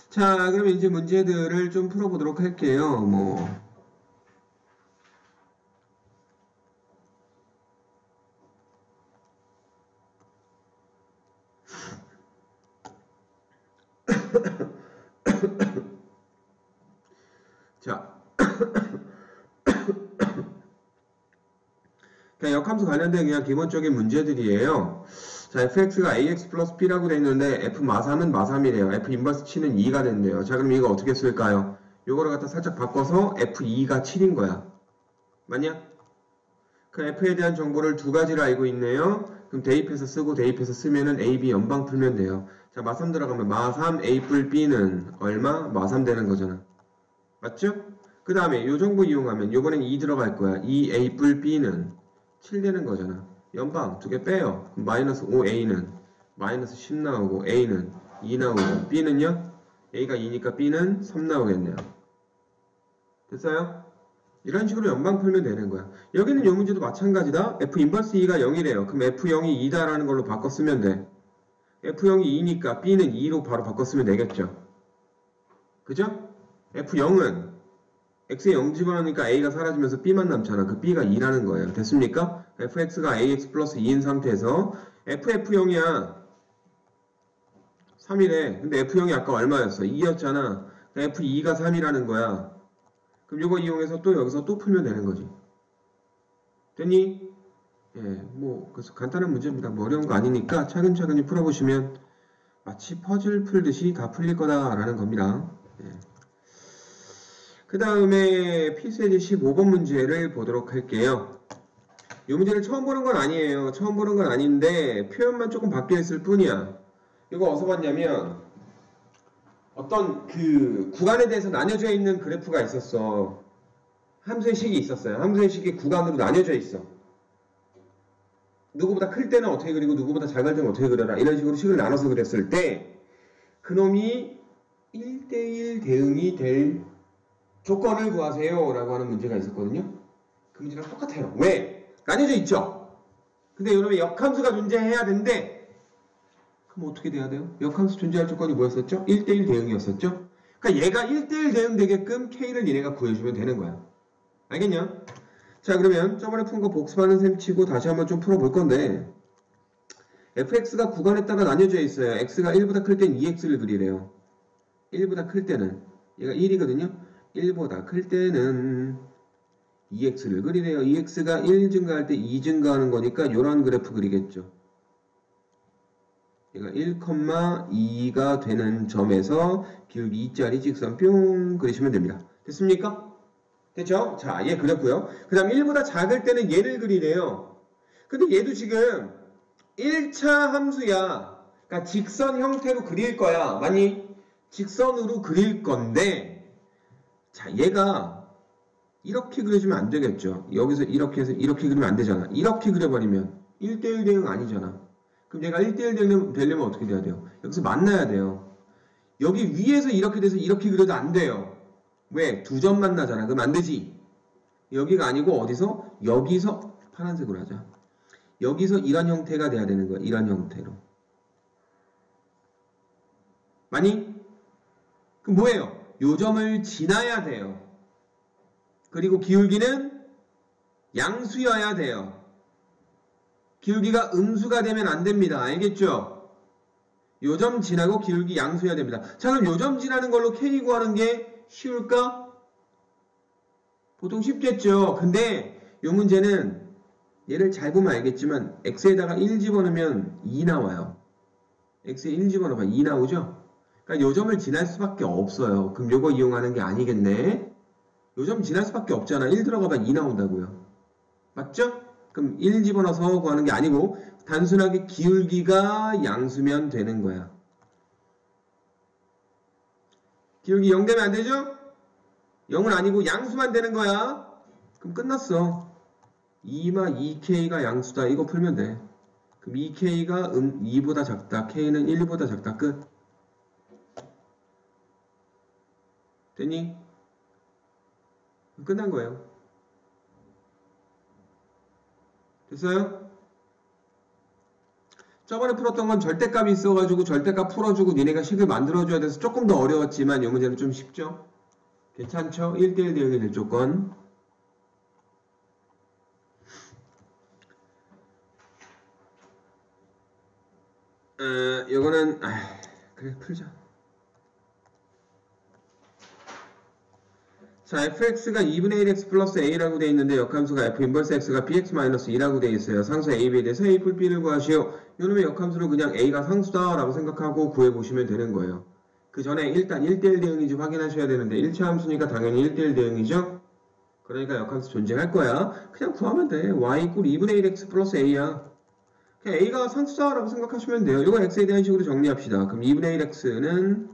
자, 그럼 이제 문제들을 좀 풀어보도록 할게요. 자, 그냥 역함수 관련된 그냥 기본적인 문제들이에요. 자, fx가 ax 플러스 b라고 되어 있는데 f 마삼은 마삼이래요. f 인버스 치는 2가 된대요. 자, 그럼 이거 어떻게 쓸까요? 요거를 갖다 살짝 바꿔서 f2가 7인 거야. 맞냐? 그 f에 대한 정보를 두 가지를 알고 있네요. 그럼 대입해서 쓰고 대입해서 쓰면은 a, b 연방 풀면 돼요. 자, 마삼 들어가면 마삼 a 뿔 b는 얼마? 마삼 되는 거잖아. 맞죠? 그 다음에 요 정보 이용하면 요번엔 2 들어갈 거야. 2a 뿔 b는 7 되는 거잖아. 연방 두 개 빼요. 마이너스 5a는 마이너스 10 나오고 a는 2 나오고 b는요? a가 2니까 b는 3 나오겠네요. 됐어요? 이런 식으로 연방 풀면 되는 거야. 여기는 이 문제도 마찬가지다. f 인버스 2가 0이래요. 그럼 f0이 2다라는 걸로 바꿔 쓰면 돼. f0이 2니까 b는 2로 바로 바꿔 쓰면 되겠죠. 그죠? f0은 x에 0 집어넣으니까 a가 사라지면서 b만 남잖아. 그 b가 2라는 거예요. 됐습니까? fx가 ax 플러스 2인 상태에서 f0이야 3이래. 근데 f0이 아까 얼마였어? 2였잖아. f2가 3이라는 거야. 그럼 이거 이용해서 또 여기서 또 풀면 되는 거지. 됐니? 예, 그래서 간단한 문제입니다. 어려운 거 아니니까 차근차근히 풀어보시면 마치 퍼즐 풀듯이 다 풀릴 거다라는 겁니다. 예. 그 다음에 필수예제 15번 문제를 보도록 할게요. 이 문제를 처음 보는 건 아니에요. 처음 보는 건 아닌데 표현만 조금 바뀌어 있을 뿐이야. 이거 어디서 봤냐면 어떤 그 구간에 대해서 나뉘어져 있는 그래프가 있었어. 함수의 식이 있었어요. 함수의 식이 구간으로 나뉘어져 있어. 누구보다 클 때는 어떻게 그리고 누구보다 작을 때는 어떻게 그려라. 이런 식으로 식을 나눠서 그렸을 때 그놈이 1대1 대응이 될 조건을 구하세요 라고 하는 문제가 있었거든요. 그 문제랑 똑같아요. 왜? 나뉘어져 있죠. 근데 이놈의 역함수가 존재해야 되는데 그럼 어떻게 돼야 돼요? 역함수 존재할 조건이 뭐였었죠? 1대1 대응이었었죠. 그러니까 얘가 1대1 대응 되게끔 K를 얘네가 구해주면 되는 거야. 알겠냐? 자, 그러면 저번에 푼 거 복습하는 셈 치고 다시 한번 좀 풀어볼 건데 fx가 구간에 따라 나뉘어져 있어요. x가 1보다 클 땐 2x를 그리래요. 1보다 클 때는 얘가 1이거든요. 1보다 클 때는 2x를 그리래요. 2x가 1 증가할 때 2 증가하는 거니까 이런 그래프 그리겠죠. 얘가 1,2가 되는 점에서 기울기 2짜리 직선 뿅 그리시면 됩니다. 됐습니까? 됐죠? 자, 얘 그렸고요. 그 다음 1보다 작을 때는 얘를 그리래요. 근데 얘도 지금 1차 함수야. 그러니까 직선 형태로 그릴 거야. 많이 직선으로 그릴 건데 자, 얘가 이렇게 그려주면 안 되겠죠. 여기서 이렇게 해서 이렇게 그리면 안 되잖아. 이렇게 그려버리면 1대1 대응 아니잖아. 그럼 얘가 1대1 되려면 어떻게 돼야 돼요? 여기서 만나야 돼요. 여기 위에서 이렇게 돼서 이렇게 그려도 안 돼요. 왜? 두 점 만나잖아. 그럼 안 되지. 여기가 아니고 어디서? 여기서 파란색으로 하자. 여기서 이런 형태가 돼야 되는 거야. 이런 형태로. 맞니? 그럼 뭐예요? 요 점을 지나야 돼요. 그리고 기울기는 양수여야 돼요. 기울기가 음수가 되면 안 됩니다. 알겠죠? 요 점 지나고 기울기 양수여야 됩니다. 자, 그럼 요 점 지나는 걸로 K 구하는 게 쉬울까? 보통 쉽겠죠. 근데 요 문제는 얘를 잘 보면 알겠지만 x에다가 1 집어넣으면 2 나와요. x에 1 집어넣으면 2 나오죠? 그러니까 요 점을 지날 수밖에 없어요. 그럼 요거 이용하는 게 아니겠네. 요 점 지날 수밖에 없잖아. 1 들어가면 2 나온다고요. 맞죠? 그럼 1 집어넣어서 구하는 게 아니고 단순하게 기울기가 양수면 되는 거야. 기울기 0 되면 안 되죠? 0은 아니고 양수만 되는 거야. 그럼 끝났어. 2마 2k가 양수다. 이거 풀면 돼. 그럼 2k가 2보다 작다. k는 1보다 작다. 끝. 됐니? 끝난 거예요. 됐어요? 저번에 풀었던 건 절대값이 있어가지고 절대값 풀어주고 니네가 식을 만들어줘야 돼서 조금 더 어려웠지만 이 문제는 좀 쉽죠? 괜찮죠? 1대1 대응이 될 조건. 요거는 그래 풀자. 자, fx가 2분의 1x 플러스 a라고 되어 있는데 역함수가 f 인버스 x가 bx 마이너스 2라고 되어 있어요. 상수 a, b에 대해서 a 풀 b를 구하시오. 요놈의 역함수를 그냥 a가 상수다 라고 생각하고 구해보시면 되는 거예요. 그 전에 일단 1대1 대응인지 확인하셔야 되는데 1차 함수니까 당연히 1대1 대응이죠. 그러니까 역함수 존재할 거야. 그냥 구하면 돼. y 이꼴 2분의 1x 플러스 a야. 그냥 a가 상수다 라고 생각하시면 돼요. 이거 x에 대한 식으로 정리합시다. 그럼 2분의 1x는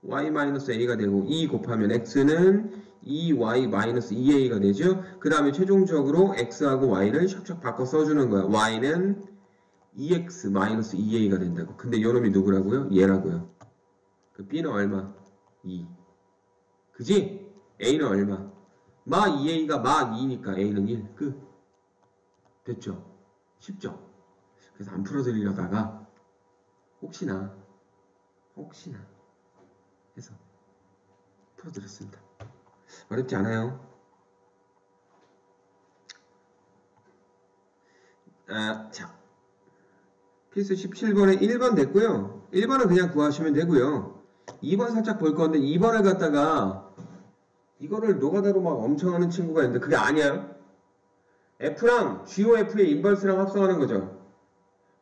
y-a가 되고 2 곱하면 x는 2y-2a가 되죠. 그 다음에 최종적으로 x하고 y를 샥샥 바꿔 써주는 거야. y는 2x-2a가 된다고. 근데 요놈이 누구라고요? 얘라고요. 그 b는 얼마? 2. 그지? a는 얼마? 마 2a가 마 2니까 a는 1. 끝. 됐죠? 쉽죠? 그래서 안 풀어드리려다가 혹시나 해서 풀어드렸습니다. 어렵지 않아요. 자, 필수 17번에 1번 됐고요. 1번은 그냥 구하시면 되고요. 2번 살짝 볼 건데 2번을 갖다가 이거를 노가다로 막 엄청 하는 친구가 있는데 그게 아니야. F랑 GOF의 인버스랑 합성하는 거죠.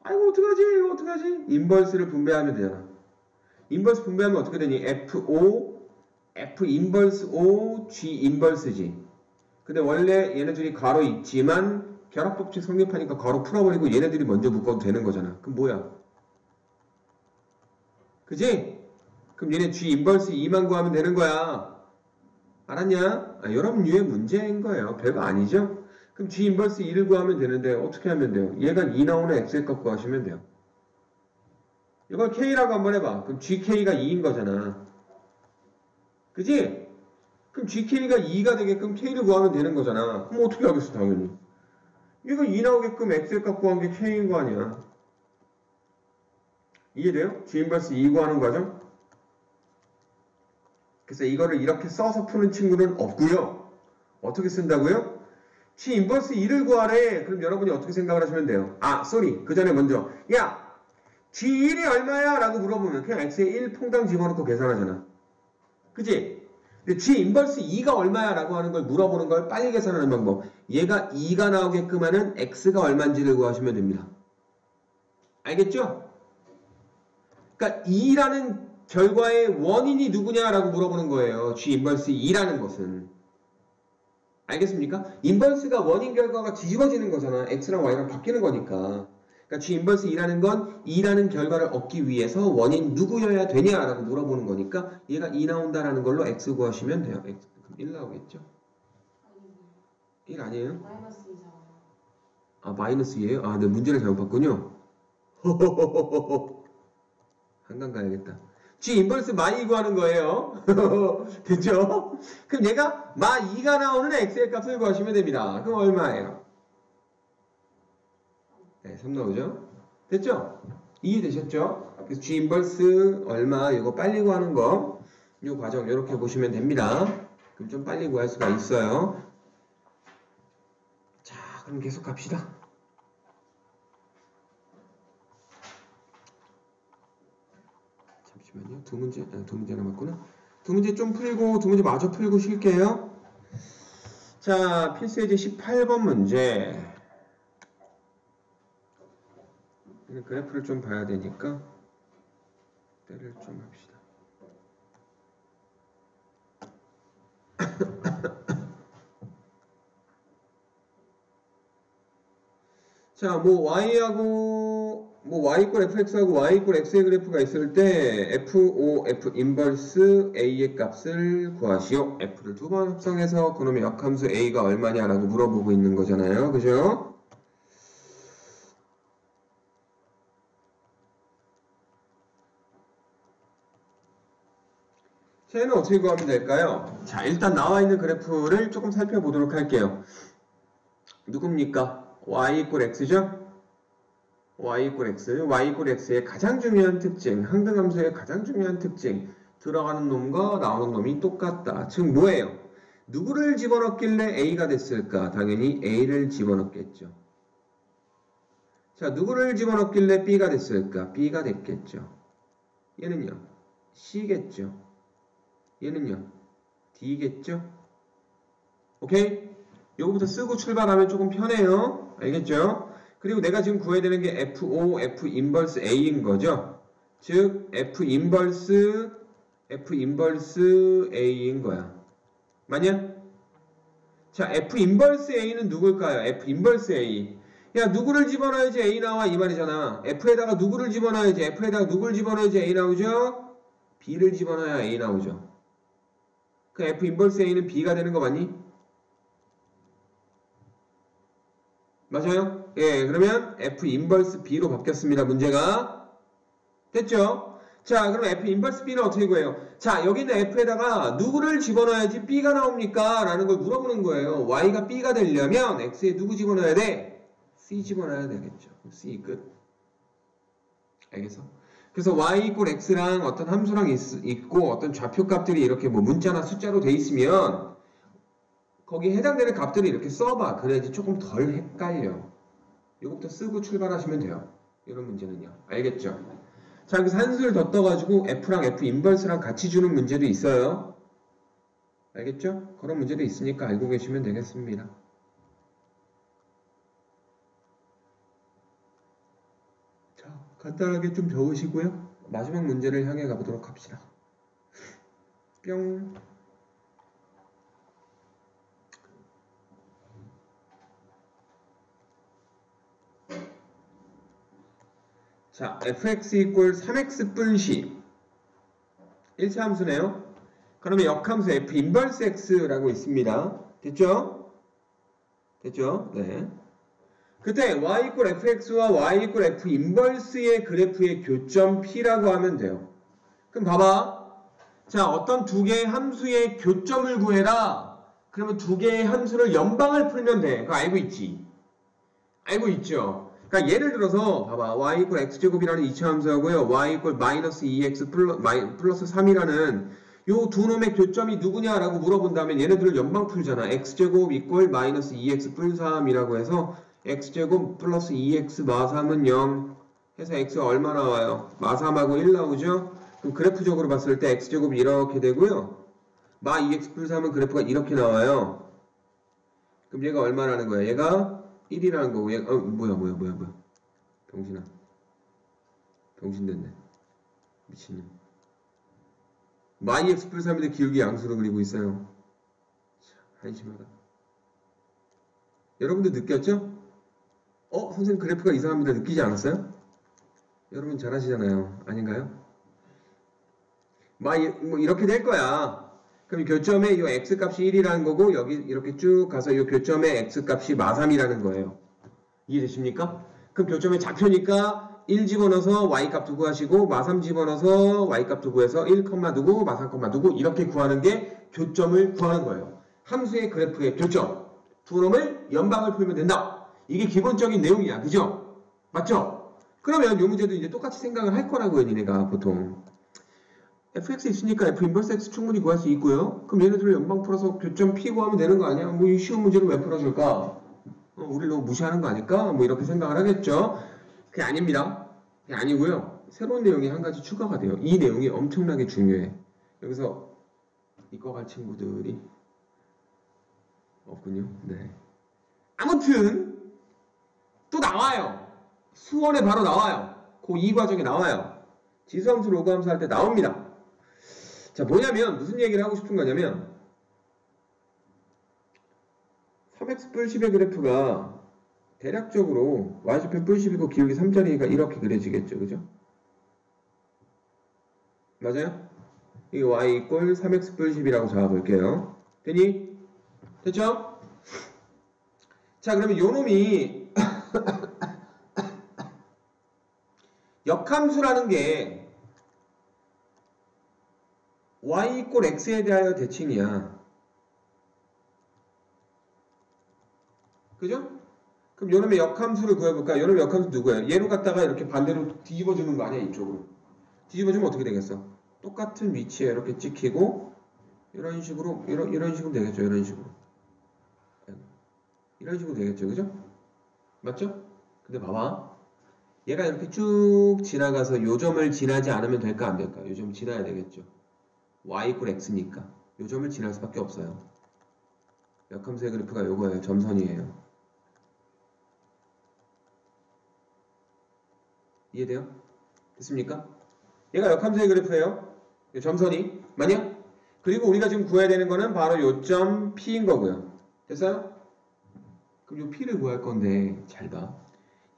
아이고 어떡하지? 이거 어떡하지? 인버스를 분배하면 되잖아. 인버스 분배하면 어떻게 되니? F 인버스 O, G 인버스지. 근데 원래 얘네들이 괄호 있지만 결합법칙 성립하니까 괄호 풀어버리고 얘네들이 먼저 묶어도 되는 거잖아. 그럼 뭐야? 그지? 그럼 얘네 G 인버스 2만 구하면 되는 거야. 알았냐? 여러분 류의 문제인 거예요. 별거 아니죠? 그럼 G 인버스 2를 구하면 되는데 어떻게 하면 돼요? 얘가 2 나오는 X의 값 구하시면 돼요. 이걸 K라고 한번 해봐. 그럼 GK가 2인 거잖아. 그지? 그럼 GK가 2가 되게끔 K를 구하면 되는 거잖아. 그럼 어떻게 하겠어 당연히. 얘가 2 나오게끔 X의 값 구한 게 K인 거 아니야. 이해돼요? G 인버스 2 구하는 과정? 그래서 이거를 이렇게 써서 푸는 친구는 없고요. 어떻게 쓴다고요? G 인버스 2를 구하래. 그럼 여러분이 어떻게 생각을 하시면 돼요? 그 전에 먼저 야! G1이 얼마야? 라고 물어보면 그냥 X에 1 퐁당 집어넣고 계산하잖아. 그치? 근데 G 인버스 2가 얼마야? 라고 하는 걸 물어보는 걸 빨리 계산하는 방법. 얘가 2가 나오게끔 하는 X가 얼마인지를 구하시면 됩니다. 알겠죠? 그러니까 2라는 결과의 원인이 누구냐라고 물어보는 거예요. G 인버스 2라는 것은. 알겠습니까? 인버스가 원인 결과가 뒤집어지는 거잖아. X랑 Y랑 바뀌는 거니까. 그러니까 G 인버스 2라는 건 2라는 결과를 얻기 위해서 원인 누구여야 되냐라고 물어보는 거니까 얘가 2 나온다라는 걸로 X 구하시면 돼요. X, 그럼 1 나오겠죠? 1 아니에요?
마이너스 2잖아요.
마이너스 2예요? 네, 문제를 잘못 봤군요. 한강 가야겠다. G 인버스 마2 구하는 거예요. 됐죠? 그럼 얘가 마2가 나오는 X의 값을 구하시면 됩니다. 그럼 얼마예요? 네, 3 나오죠? 됐죠? 이해되셨죠? 그래서 G 인버스 얼마 이거 빨리 구하는 거 이 과정 이렇게 보시면 됩니다. 그럼 좀 빨리 구할 수가 있어요. 자, 그럼 계속 갑시다. 잠시만요. 두 문제 남았구나. 두 문제 좀 풀고 두 문제 마저 풀고 쉴게요. 자, 필수예제 18번 문제. 그래프를 좀 봐야 되니까 때를 좀 합시다. 자, y 이퀄 fx하고 y 이퀄 x의 그래프가 있을 때 f 인버스 a의 값을 구하시오. f를 두 번 합성해서 그놈의 역함수 a가 얼마냐라고 물어보고 있는 거잖아요. 그죠? 자, 얘는 어떻게 구하면 될까요? 자, 일단 나와 있는 그래프를 조금 살펴보도록 할게요. 누굽니까? y 이퀄 x죠? y 이퀄 x, y 이퀄 x의 가장 중요한 특징, 항등함수의 가장 중요한 특징, 들어가는 놈과 나오는 놈이 똑같다. 즉 뭐예요? 누구를 집어넣길래 a가 됐을까? 당연히 a를 집어넣겠죠. 자, 누구를 집어넣길래 b가 됐을까? b가 됐겠죠. 얘는요? c겠죠. 얘는요? d겠죠. 오케이? 요거부터 쓰고 출발하면 조금 편해요. 알겠죠? 그리고 내가 지금 구해야 되는 게 F 인버스 A인 거죠. 즉 F 인버스 A인 거야. 맞냐? 자, F 인버스 A는 누굴까요? F 인버스 A. 야, 누구를 집어넣어야지 A 나와 이 말이잖아. F에다가 누구를 집어넣어야지 F에다가 누구를 집어넣어야지 A 나오죠? B를 집어넣어야 A 나오죠. 그 F 인버스 A는 B가 되는 거 맞니? 맞아요? 예, 그러면 F 인버스 B로 바뀌었습니다. 문제가. 됐죠? 자, 그럼 F 인버스 B는 어떻게 구해요? 자, 여기 있는 F에다가 누구를 집어넣어야지 B가 나옵니까? 라는 걸 물어보는 거예요. Y가 B가 되려면 X에 누구 집어넣어야 돼? C 집어넣어야 되겠죠. C 끝. 알겠어? 그래서 Y 이퀄 X랑 어떤 함수랑 있고 어떤 좌표값들이 이렇게 뭐 문자나 숫자로 돼 있으면 거기에 해당되는 값들을 이렇게 써봐. 그래야지 조금 덜 헷갈려. 이것부터 쓰고 출발하시면 돼요. 이런 문제는요. 알겠죠? 자, 여기서 한수를 더 떠가지고 F랑 F 인버스랑 같이 주는 문제도 있어요. 알겠죠? 그런 문제도 있으니까 알고 계시면 되겠습니다. 자, 간단하게 좀 적으시고요. 마지막 문제를 향해 가보도록 합시다. 뿅. 자, fx 이퀄 3x 분시 1차 함수네요. 그러면 역함수 f 인버스 x라고 있습니다. 됐죠? 됐죠? 네. 그때 y 이퀄 fx와 y 이퀄 f 인버스의 그래프의 교점 p라고 하면 돼요. 그럼 봐봐. 자, 어떤 두 개의 함수의 교점을 구해라. 그러면 두 개의 함수를 연방을 풀면 돼. 그거 알고 있지? 알고 있죠? 그러니까 예를 들어서 봐봐. y 이퀄 x제곱이라는 2차 함수하고요. y 이퀄 마이너스 2x 플러스 3이라는 요 두 놈의 교점이 누구냐라고 물어본다면 얘네들을 연방 풀잖아. x제곱 이퀄 마이너스 2x 플 3이라고 해서 x제곱 플러스 2x 마 3은 0 해서 x가 얼마 나와요? 마 3하고 1 나오죠? 그럼 그래프적으로 봤을 때 x제곱이 이렇게 되고요. 마 2x 플 3은 그래프가 이렇게 나와요. 그럼 얘가 얼마라는 거야? 얘가 1이라는 거고, 얘, 뭐야. 병신아. 병신 됐네. 미친놈. 마이 x 플 3인데 기울기 양수로 그리고 있어요. 참, 한심하다. 여러분들 느꼈죠? 선생님 그래프가 이상합니다. 느끼지 않았어요? 여러분 잘하시잖아요. 아닌가요? 뭐 이렇게 될 거야. 그럼 교점에 이 x값이 1이라는 거고 여기 이렇게 쭉 가서 이 교점의 x값이 마3이라는 거예요. 이해되십니까? 그럼 교점의 좌표니까 1 집어넣어서 y값도 구하시고 마3 집어넣어서 y값도 구해서 1, 누구, 마3, 누구 이렇게 구하는 게 교점을 구하는 거예요. 함수의 그래프의 교점. 두 놈을 연방을 풀면 된다. 이게 기본적인 내용이야. 그죠? 맞죠? 그러면 이 문제도 이제 똑같이 생각을 할 거라고요. 니네가 보통. fx 있으니까 f 인버스 x 충분히 구할 수 있고요. 그럼 얘네들을 연방 풀어서 교점 p 구하면 되는 거 아니야? 뭐 이 쉬운 문제를 왜 풀어줄까? 우리 너무 무시하는 거 아닐까? 뭐 이렇게 생각을 하겠죠. 그게 아닙니다. 그게 아니고요. 새로운 내용이 한 가지 추가가 돼요. 이 내용이 엄청나게 중요해. 여기서 이거 갈 친구들이 없군요. 네. 아무튼 또 나와요. 수원에 바로 나와요. 그2 과정에 나와요. 지수함수, 로그함수 할 때 나옵니다. 자, 뭐냐면 무슨 얘기를 하고 싶은 거냐면 3x 뿔 10의 그래프가 대략적으로 y좌표 뿔 10이고 기울기 3짜리니까 이렇게 그려지겠죠. 그죠? 맞아요? 이게 y 이꼴 3x 뿔 10이라고 잡아볼게요. 되니? 됐죠? 자, 그러면 요 놈이 역함수라는 게 y 이꼴 x에 대하여 대칭이야. 그죠? 그럼 요놈의 역함수를 구해볼까? 요놈의 역함수 누구예요? 얘로 갖다가 이렇게 반대로 뒤집어주는 거 아니야? 이쪽으로. 뒤집어주면 어떻게 되겠어? 똑같은 위치에 이렇게 찍히고 이런 식으로 이런 식으로 되겠죠. 이런 식으로. 이런 식으로 되겠죠. 그죠? 맞죠? 근데 봐봐. 얘가 이렇게 쭉 지나가서 요 점을 지나지 않으면 될까 안 될까? 요 점 지나야 되겠죠. y 이퀄 x니까 요 점을 지날 수밖에 없어요. 역함수의 그래프가 요거예요. 점선이에요. 이해돼요? 됐습니까? 얘가 역함수의 그래프예요. 점선이. 맞냐? 그리고 우리가 지금 구해야 되는 거는 바로 요점 P인 거고요. 됐어요? 그럼 요 P를 구할 건데 잘 봐.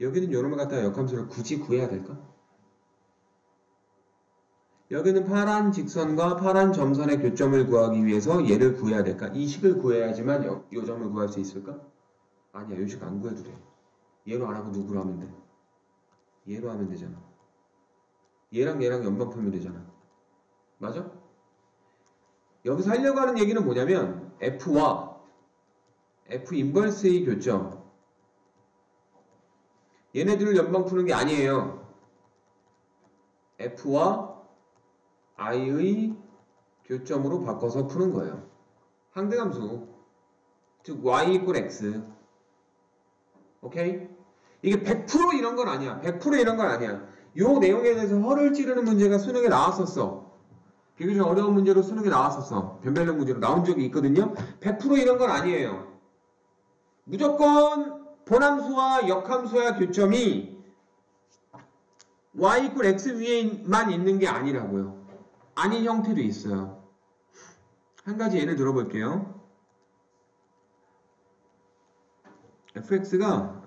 여기는 요놈을 갖다가 역함수를 굳이 구해야 될까? 여기는 파란 직선과 파란 점선의 교점을 구하기 위해서 얘를 구해야 될까? 이 식을 구해야지만 요 점을 구할 수 있을까? 아니야. 요 식 안 구해도 돼. 얘로 안 하고 누구로 하면 돼? 얘로 하면 되잖아. 얘랑 얘랑 연방풀면 되잖아. 맞아? 여기서 하려고 하는 얘기는 뭐냐면 F와 F 인버스의 교점, 얘네들을 연방 푸는 게 아니에요. F와 I의 교점으로 바꿔서 푸는 거예요. 항등함수, 즉 Y 이퀄 X. 오케이? 이게 100% 이런 건 아니야. 100% 이런 건 아니야. 요 내용에 대해서 허를 찌르는 문제가 수능에 나왔었어. 비교적 어려운 문제로 수능에 나왔었어. 변별력 문제로 나온 적이 있거든요. 100% 이런 건 아니에요. 무조건 본함수와 역함수와 교점이 y 이퀄 x 위에만 있는 게 아니라고요. 아닌 형태도 있어요. 한 가지 예를 들어볼게요. fx가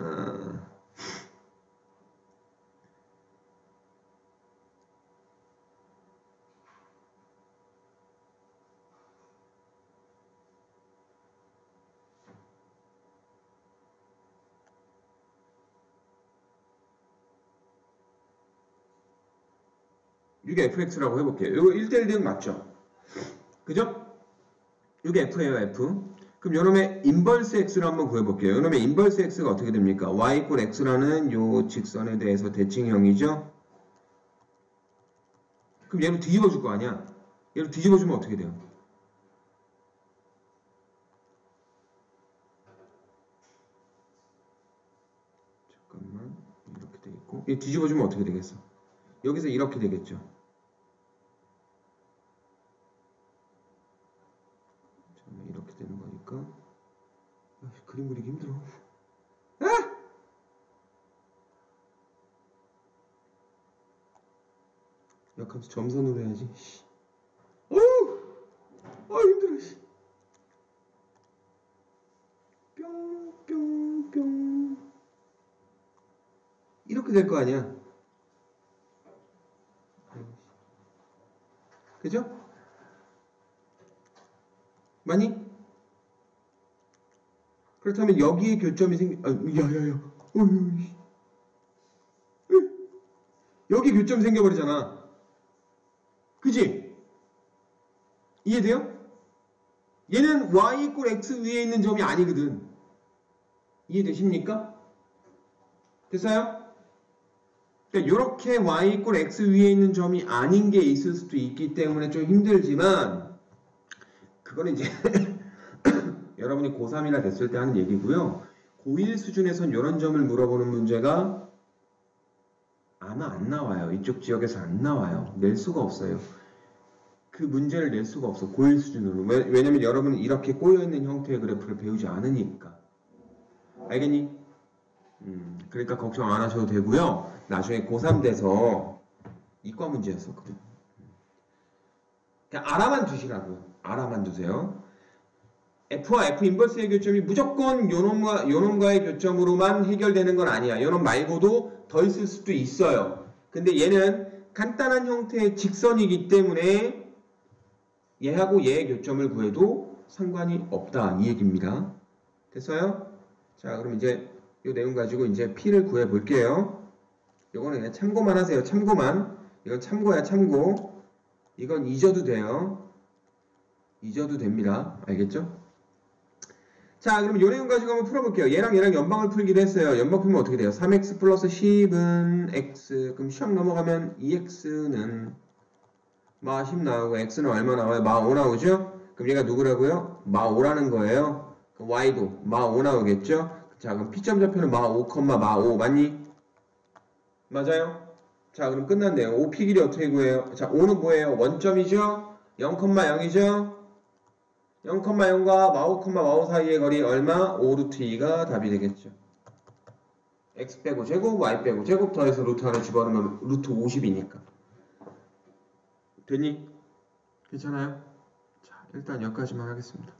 이게 fx라고 해볼게요. 이거 1대1 대응 맞죠? 그죠? 이게 f예요, f. 그럼 요놈의 인버스 x를 한번 구해볼게요. 요놈의 인버스 x가 어떻게 됩니까? y 이퀄 x라는 요 직선에 대해서 대칭형이죠? 그럼 얘를 뒤집어줄 거 아니야? 얘를 뒤집어주면 어떻게 돼요? 잠깐만, 이렇게 되겠고, 얘 뒤집어주면 어떻게 되겠어? 여기서 이렇게 되겠죠? 이렇게 되는 거니까 그림 그리기 힘들어. 아! 역함수 점선으로 해야지. 힘들어. 뿅뿅뿅 이렇게 될 거 아니야. 그죠? 맞니? 그렇다면 여기에 교점이 여기 교점이 생겨버리잖아. 그지? 이해돼요? 얘는 y 이퀄 x 위에 있는 점이 아니거든. 이해되십니까? 됐어요? 그러니까 이렇게 y 이퀄 x 위에 있는 점이 아닌 게 있을 수도 있기 때문에 좀 힘들지만 그거는 이제 여러분이 고3이나 됐을 때 하는 얘기고요. 고1 수준에선 이런 점을 물어보는 문제가 아마 안 나와요. 이쪽 지역에서 안 나와요. 낼 수가 없어요. 그 문제를 낼 수가 없어. 고1 수준으로. 왜냐면 여러분은 이렇게 꼬여있는 형태의 그래프를 배우지 않으니까. 알겠니? 그러니까 걱정 안 하셔도 되고요. 나중에 고3 돼서 이과 문제였었거든. 그냥 알아만 두시라고요. 알아만 두세요. F와 F 인버스의 교점이 무조건 요놈과의 교점으로만 해결되는 건 아니야. 요놈 말고도 더 있을 수도 있어요. 근데 얘는 간단한 형태의 직선이기 때문에 얘하고 얘의 교점을 구해도 상관이 없다. 이 얘기입니다. 됐어요? 자, 그럼 이제 이 내용 가지고 이제 P를 구해 볼게요. 요거는 그냥 참고만 하세요. 참고만. 이건 참고야, 참고. 이건 잊어도 돼요. 잊어도 됩니다. 알겠죠? 자, 그럼 요 내용 가지고 한번 풀어볼게요. 얘랑 연방을 풀기로 했어요. 연방 풀면 어떻게 돼요? 3x 플러스 10은 x. 그럼 시험 넘어가면 2x는 마 10 나오고 x는 얼마 나와요? 마 5 나오죠? 그럼 얘가 누구라고요? 마 5라는 거예요. 그럼 y도 마 5 나오겠죠? 자, 그럼 P점 좌표는 마 5, 마 5 맞니? 맞아요? 자, 그럼 끝났네요. 5 P 길이 어떻게 구해요? 자, 5는 뭐예요? 원점이죠? 0,0이죠? 0,0과 마 5, 마 5 사이의 거리 얼마? 5 루트 2가 답이 되겠죠. x 빼고 제곱, y 빼고 제곱 더해서 루트 하나 집어넣으면 루트 50이니까. 됐니? 괜찮아요? 자, 일단 여기까지만 하겠습니다.